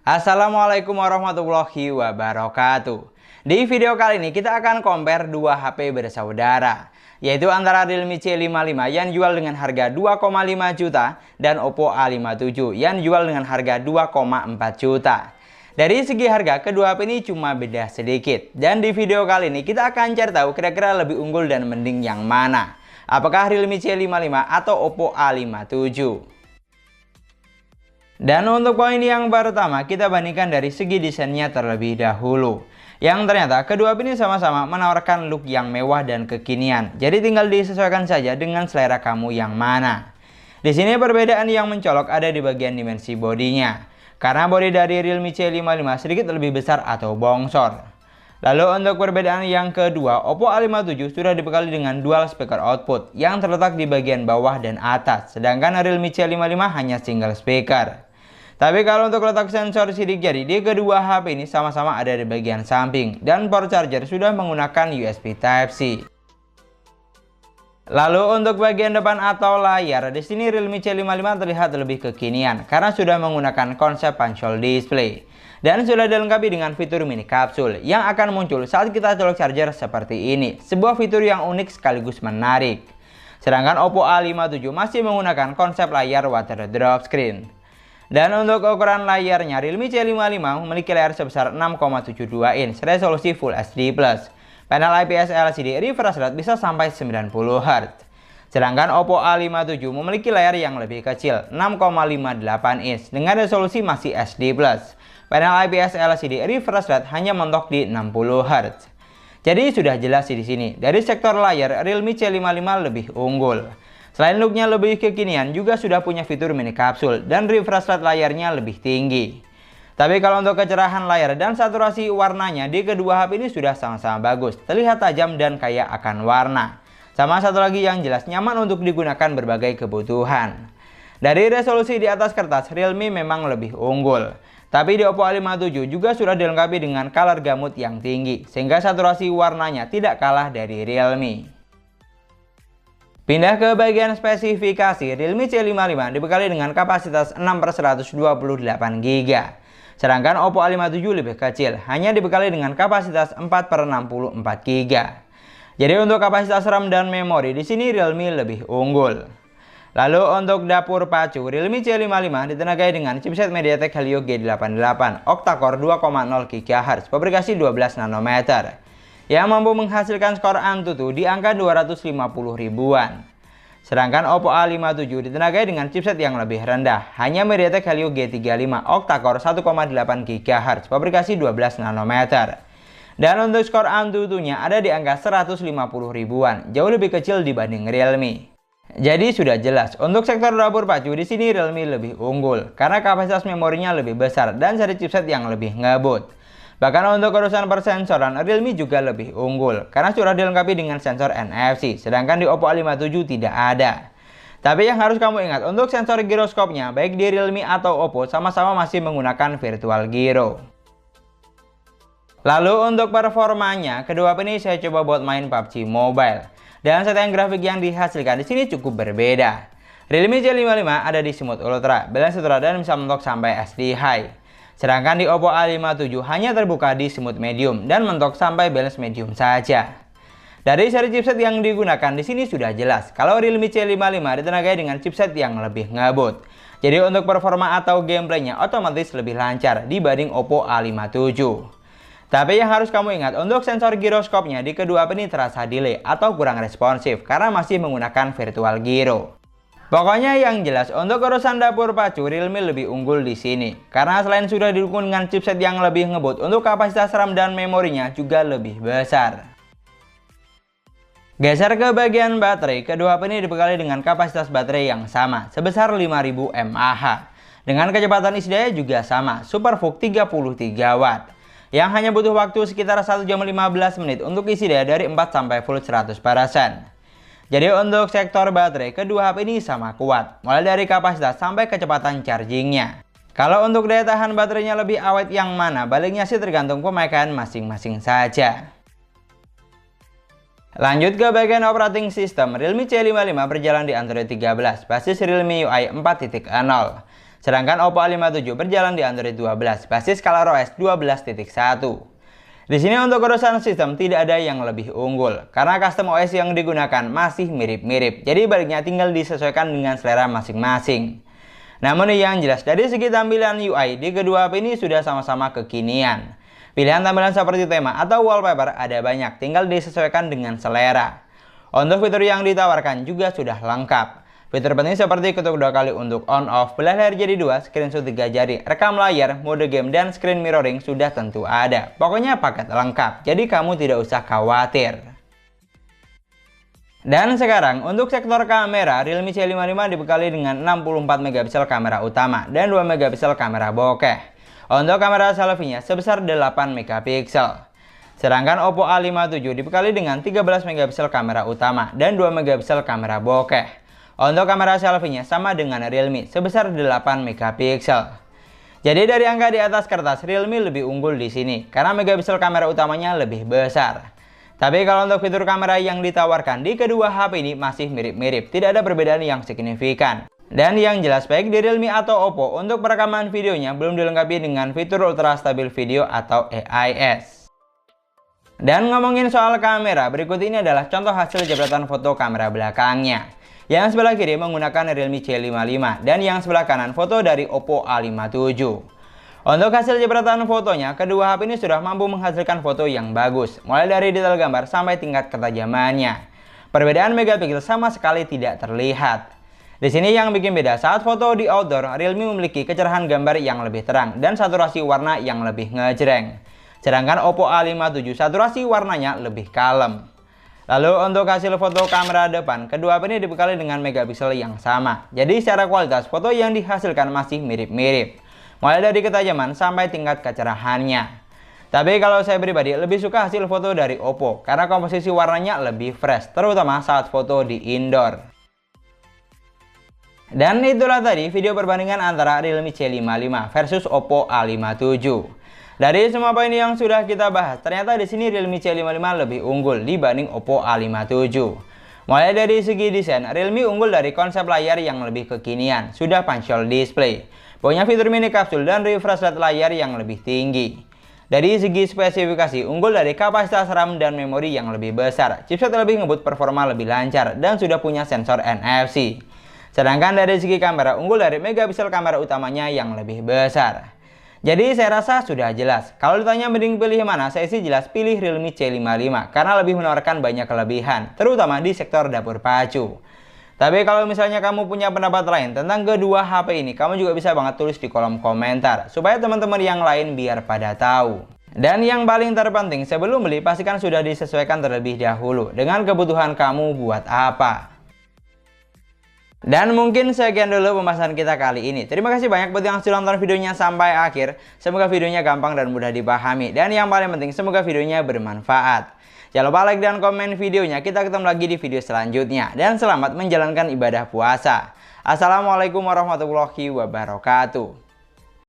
Assalamualaikum warahmatullahi wabarakatuh. Di video kali ini kita akan compare dua HP bersaudara, yaitu antara Realme C55 yang jual dengan harga 2,5 juta dan Oppo A57 yang jual dengan harga 2,4 juta. Dari segi harga, kedua HP ini cuma beda sedikit. Dan di video kali ini kita akan cari tahu kira-kira lebih unggul dan mending yang mana. Apakah Realme C55 atau Oppo A57? Dan untuk poin yang pertama, kita bandingkan dari segi desainnya terlebih dahulu. Yang ternyata kedua ini sama-sama menawarkan look yang mewah dan kekinian. Jadi tinggal disesuaikan saja dengan selera kamu yang mana. Di sini perbedaan yang mencolok ada di bagian dimensi bodinya. Karena bodi dari Realme C55 sedikit lebih besar atau bongsor. Lalu untuk perbedaan yang kedua, Oppo A57 sudah dibekali dengan dual speaker output yang terletak di bagian bawah dan atas. Sedangkan Realme C55 hanya single speaker. Tapi kalau untuk letak sensor sidik jari di kedua HP ini sama-sama ada di bagian samping dan port charger sudah menggunakan USB Type-C. Lalu untuk bagian depan atau layar, di sini Realme C55 terlihat lebih kekinian karena sudah menggunakan konsep punch hole display dan sudah dilengkapi dengan fitur mini kapsul yang akan muncul saat kita colok charger seperti ini. Sebuah fitur yang unik sekaligus menarik. Sedangkan Oppo A57 masih menggunakan konsep layar water drop screen. Dan untuk ukuran layarnya, Realme C55 memiliki layar sebesar 6,72 inch resolusi Full HD+. Panel IPS LCD refresh rate bisa sampai 90 Hz. Sedangkan Oppo A57 memiliki layar yang lebih kecil, 6,58 inch dengan resolusi masih HD+. Panel IPS LCD refresh rate hanya mentok di 60 Hz. Jadi sudah jelas di sini, dari sektor layar Realme C55 lebih unggul. Selain looknya lebih kekinian, juga sudah punya fitur mini kapsul dan refresh rate layarnya lebih tinggi. Tapi kalau untuk kecerahan layar dan saturasi warnanya di kedua HP ini sudah sama-sama bagus, terlihat tajam dan kaya akan warna. Sama satu lagi yang jelas nyaman untuk digunakan berbagai kebutuhan. Dari resolusi di atas kertas, Realme memang lebih unggul. Tapi di Oppo A57 juga sudah dilengkapi dengan color gamut yang tinggi, sehingga saturasi warnanya tidak kalah dari Realme. Pindah ke bagian spesifikasi, Realme C55 dibekali dengan kapasitas 6/128GB. Sedangkan Oppo A57 lebih kecil, hanya dibekali dengan kapasitas 4/64GB. Jadi untuk kapasitas RAM dan memori di sini Realme lebih unggul. Lalu untuk dapur pacu, Realme C55 ditenagai dengan chipset MediaTek Helio G88 octa-core 2,0 GHz, fabrikasi 12 nanometer. Yang mampu menghasilkan skor Antutu di angka 250 ribuan. Sedangkan Oppo A57 ditenagai dengan chipset yang lebih rendah, hanya MediaTek Helio G35 octa-core 1,8 GHz, fabrikasi 12 nanometer. Dan untuk skor Antutunya ada di angka 150 ribuan, jauh lebih kecil dibanding Realme. Jadi sudah jelas, untuk sektor dapur pacu di sini Realme lebih unggul karena kapasitas memorinya lebih besar dan seri chipset yang lebih ngebut. Bahkan untuk urusan persensoran, Realme juga lebih unggul karena sudah dilengkapi dengan sensor NFC, sedangkan di Oppo A57 tidak ada. Tapi yang harus kamu ingat, untuk sensor giroskopnya, baik di Realme atau Oppo sama-sama masih menggunakan virtual gyro. Lalu untuk performanya, kedua HP ini saya coba buat main PUBG Mobile. Dan setting grafik yang dihasilkan di sini cukup berbeda. Realme C55 ada di Smooth Ultra, balance ultra dan bisa mentok sampai SD High. Sedangkan di Oppo A57 hanya terbuka di Smooth Medium dan mentok sampai balance medium saja. Dari seri chipset yang digunakan di sini sudah jelas kalau Realme C55 ditenagai dengan chipset yang lebih ngebut. Jadi untuk performa atau gameplaynya otomatis lebih lancar dibanding Oppo A57. Tapi yang harus kamu ingat, untuk sensor giroskopnya di kedua HP ini terasa delay atau kurang responsif karena masih menggunakan virtual gyro. Pokoknya yang jelas, untuk urusan dapur pacu Realme lebih unggul di sini karena selain sudah didukung dengan chipset yang lebih ngebut, untuk kapasitas RAM dan memorinya juga lebih besar. Geser ke bagian baterai, kedua HP ini dibekali dengan kapasitas baterai yang sama sebesar 5000 mAh. Dengan kecepatan isi daya juga sama, SuperVOOC 33 Watt. Yang hanya butuh waktu sekitar 1 jam 15 menit untuk isi daya dari 4 sampai full 100%. Jadi untuk sektor baterai, kedua HP ini sama kuat, mulai dari kapasitas sampai kecepatan chargingnya. Kalau untuk daya tahan baterainya lebih awet yang mana, baliknya sih tergantung pemakaian masing-masing saja. Lanjut ke bagian operating system, Realme C55 berjalan di Android 13, basis Realme UI 4.0. Sedangkan Oppo A57 berjalan di Android 12 basis ColorOS 12.1. Di sini untuk urusan sistem tidak ada yang lebih unggul karena custom OS yang digunakan masih mirip-mirip. Jadi baliknya tinggal disesuaikan dengan selera masing-masing. Namun yang jelas dari segi tampilan UI di kedua HP ini sudah sama-sama kekinian. Pilihan tampilan seperti tema atau wallpaper ada banyak, tinggal disesuaikan dengan selera. Untuk fitur yang ditawarkan juga sudah lengkap. Fitur penting seperti ketuk 2 kali untuk on off, belah layar jadi 2, screenshot 3 jari, rekam layar, mode game, dan screen mirroring sudah tentu ada. Pokoknya paket lengkap, jadi kamu tidak usah khawatir. Dan sekarang untuk sektor kamera, Realme C55 dibekali dengan 64 megapiksel kamera utama dan 2 megapiksel kamera bokeh. Untuk kamera selfie-nya sebesar 8 megapiksel. Sedangkan Oppo A57 dibekali dengan 13 megapiksel kamera utama dan 2 megapiksel kamera bokeh. Untuk kamera selfie-nya sama dengan Realme sebesar 8 megapiksel. Jadi dari angka di atas kertas, Realme lebih unggul di sini karena megapiksel kamera utamanya lebih besar. Tapi kalau untuk fitur kamera yang ditawarkan di kedua HP ini masih mirip-mirip, tidak ada perbedaan yang signifikan. Dan yang jelas baik di Realme atau Oppo untuk perekaman videonya belum dilengkapi dengan fitur Ultra Stabil Video atau AIS. Dan ngomongin soal kamera, berikut ini adalah contoh hasil jepretan foto kamera belakangnya. Yang sebelah kiri menggunakan Realme C55 dan yang sebelah kanan foto dari Oppo A57. Untuk hasil jepretan fotonya, kedua HP ini sudah mampu menghasilkan foto yang bagus, mulai dari detail gambar sampai tingkat ketajamannya. Perbedaan megapiksel sama sekali tidak terlihat. Di sini yang bikin beda saat foto di outdoor, Realme memiliki kecerahan gambar yang lebih terang dan saturasi warna yang lebih ngejreng. Sedangkan Oppo A57 saturasi warnanya lebih kalem. Lalu untuk hasil foto kamera depan, kedua HP ini dibekali dengan megapiksel yang sama. Jadi secara kualitas foto yang dihasilkan masih mirip-mirip, mulai dari ketajaman sampai tingkat kecerahannya. Tapi kalau saya pribadi lebih suka hasil foto dari Oppo karena komposisi warnanya lebih fresh, terutama saat foto di indoor. Dan itulah tadi video perbandingan antara Realme C55 versus Oppo A57. Dari semua poin yang sudah kita bahas, ternyata di sini Realme C55 lebih unggul dibanding Oppo A57. Mulai dari segi desain, Realme unggul dari konsep layar yang lebih kekinian, sudah punch-hole display, punya fitur mini kapsul dan refresh rate layar yang lebih tinggi. Dari segi spesifikasi, unggul dari kapasitas RAM dan memori yang lebih besar, chipset lebih ngebut, performa lebih lancar, dan sudah punya sensor NFC. Sedangkan dari segi kamera, unggul dari megapiksel kamera utamanya yang lebih besar. Jadi saya rasa sudah jelas. Kalau ditanya mending pilih mana, saya sih jelas pilih Realme C55 karena lebih menawarkan banyak kelebihan, terutama di sektor dapur pacu. Tapi kalau misalnya kamu punya pendapat lain tentang kedua HP ini, kamu juga bisa banget tulis di kolom komentar supaya teman-teman yang lain biar pada tahu. Dan yang paling terpenting, sebelum beli pastikan sudah disesuaikan terlebih dahulu dengan kebutuhan kamu buat apa. Dan mungkin sekian dulu pembahasan kita kali ini. Terima kasih banyak buat yang sudah nonton videonya sampai akhir. Semoga videonya gampang dan mudah dipahami. Dan yang paling penting, semoga videonya bermanfaat. Jangan lupa like dan komen videonya. Kita ketemu lagi di video selanjutnya. Dan selamat menjalankan ibadah puasa. Assalamualaikum warahmatullahi wabarakatuh.